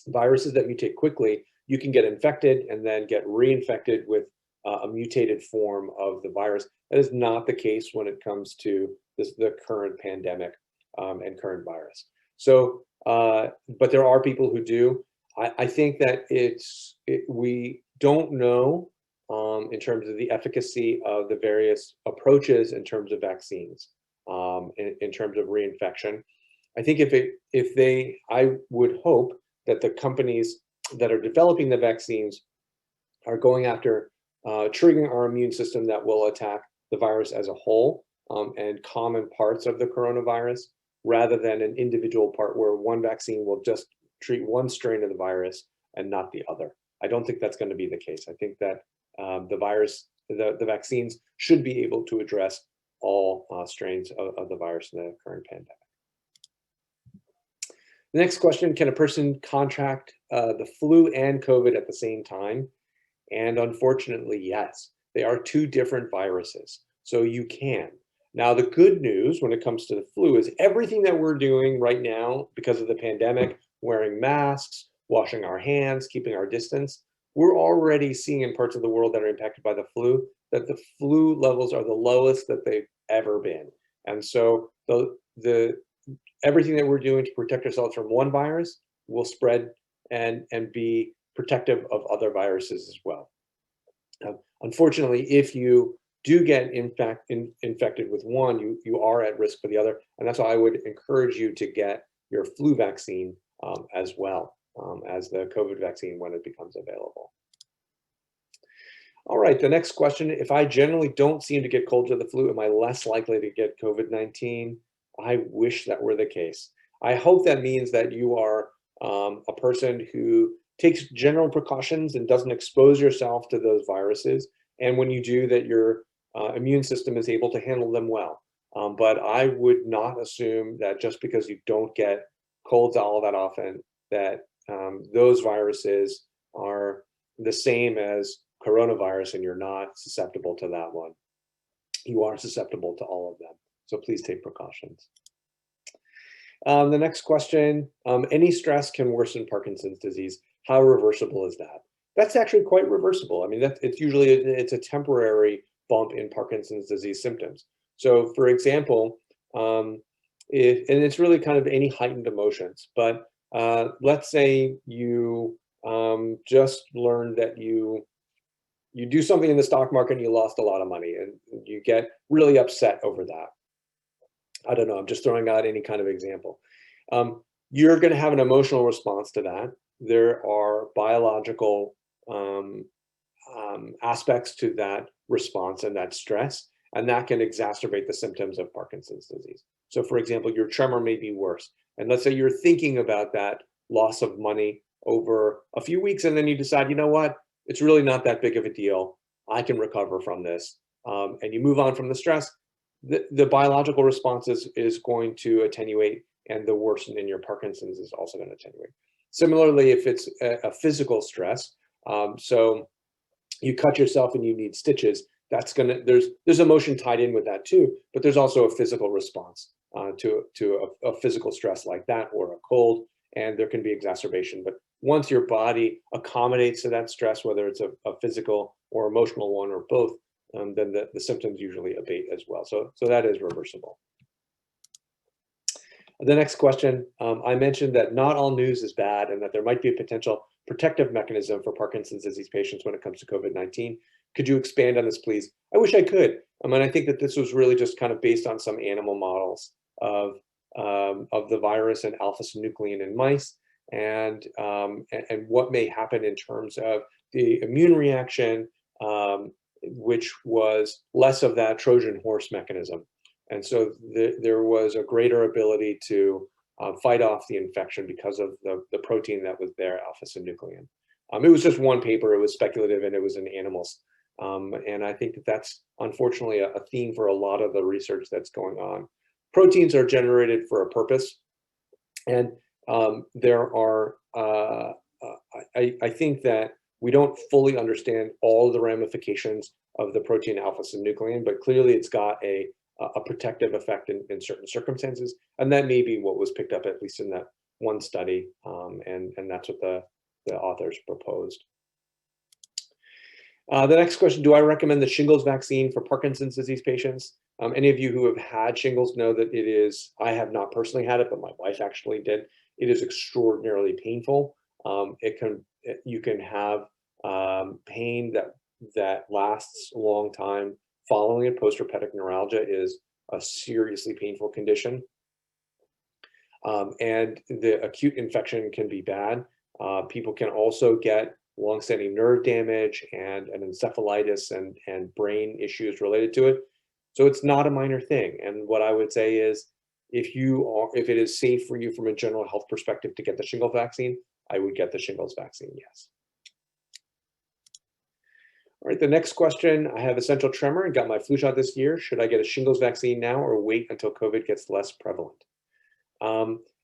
S2: Viruses that mutate quickly, you can get infected and then get reinfected with a mutated form of the virus. That is not the case when it comes to the current pandemic and current virus. So, but there are people who do. I think that we don't know in terms of the efficacy of the various approaches in terms of vaccines, in terms of reinfection. I think I would hope that the companies that are developing the vaccines are going after triggering our immune system that will attack the virus as a whole and common parts of the coronavirus, rather than an individual part where one vaccine will just treat one strain of the virus and not the other. I don't think that's going to be the case. I think that the vaccines should be able to address all strains of the virus in the current pandemic. The next question, can a person contract the flu and COVID at the same time? And unfortunately, yes, they are two different viruses, so you can. Now, the good news when it comes to the flu is everything that we're doing right now because of the pandemic, wearing masks, washing our hands, keeping our distance, we're already seeing in parts of the world that are impacted by the flu that the flu levels are the lowest that they've ever been. And so everything that we're doing to protect ourselves from one virus will spread and be protective of other viruses as well. Unfortunately, if you do get infected with one, you are at risk for the other. And that's why I would encourage you to get your flu vaccine as well as the COVID vaccine when it becomes available. All right, the next question, if I generally don't seem to get colds or the flu, am I less likely to get COVID-19? I wish that were the case. I hope that means that you are a person who takes general precautions and doesn't expose yourself to those viruses. And when you do, that your immune system is able to handle them well. But I would not assume that just because you don't get colds all that often, that those viruses are the same as coronavirus and you're not susceptible to that one. You are susceptible to all of them. So please take precautions. The next question, any stress can worsen Parkinson's disease. How reversible is that? That's actually quite reversible. I mean, it's usually, it's a temporary bump in Parkinson's disease symptoms. So for example, and it's really kind of any heightened emotions, but let's say you just learned that you do something in the stock market and you lost a lot of money and you get really upset over that. I don't know, I'm just throwing out any kind of example. You're going to have an emotional response to that. There are biological aspects to that response and that stress, and that can exacerbate the symptoms of Parkinson's disease. So for example, your tremor may be worse. And let's say you're thinking about that loss of money over a few weeks, and then you decide, you know what, it's really not that big of a deal. I can recover from this. And you move on from the stress. The biological response is going to attenuate, and the worsen in your Parkinson's is also going to attenuate. Similarly, if it's a physical stress, so you cut yourself and you need stitches, that's gonna, there's emotion tied in with that too, but there's also a physical response to a physical stress like that, or a cold, and there can be exacerbation. But once your body accommodates to that stress, whether it's a physical or emotional one or both, then the symptoms usually abate as well. So that is reversible. The next question, I mentioned that not all news is bad and that there might be a potential protective mechanism for Parkinson's disease patients when it comes to COVID-19. Could you expand on this, please? I wish I could. I mean, I think that this was really just kind of based on some animal models of the virus and alpha-synuclein in mice, and what may happen in terms of the immune reaction, which was less of that Trojan horse mechanism. And so there was a greater ability to fight off the infection because of the protein that was there, alpha-synuclein. It was just one paper, it was speculative, and it was in animals. And I think that that's unfortunately a theme for a lot of the research that's going on. Proteins are generated for a purpose. And there are, I think that we don't fully understand all of the ramifications of the protein alpha-synuclein, but clearly it's got a protective effect in certain circumstances. And that may be what was picked up, at least in that one study. And that's what the authors proposed. The next question, do I recommend the shingles vaccine for Parkinson's disease patients? Any of you who have had shingles know that it is, I have not personally had it, but my wife actually did. It is extraordinarily painful. You can have pain that lasts a long time following it. Postherpetic neuralgia is a seriously painful condition. And the acute infection can be bad. People can also get longstanding nerve damage and an encephalitis and brain issues related to it. So it's not a minor thing. And what I would say is, if it is safe for you from a general health perspective to get the shingles vaccine, I would get the shingles vaccine, yes. All right, the next question, I have essential tremor and got my flu shot this year. Should I get a shingles vaccine now or wait until COVID gets less prevalent?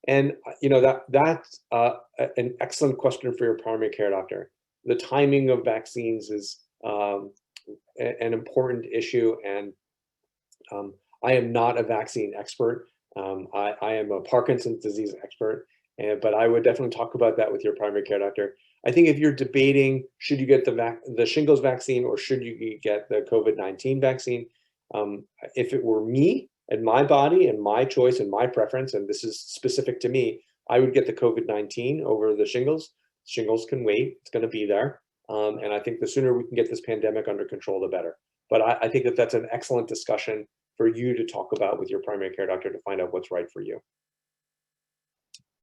S2: And you know, that's an excellent question for your primary care doctor. The timing of vaccines is an important issue, and I am not a vaccine expert. I am a Parkinson's disease expert, but I would definitely talk about that with your primary care doctor. I think if you're debating, should you get the shingles vaccine or should you get the COVID-19 vaccine, if it were me and my body and my choice and my preference, and this is specific to me, I would get the COVID-19 over the shingles. Shingles can wait, it's going to be there. And I think the sooner we can get this pandemic under control, the better. But I think that that's an excellent discussion for you to talk about with your primary care doctor to find out what's right for you.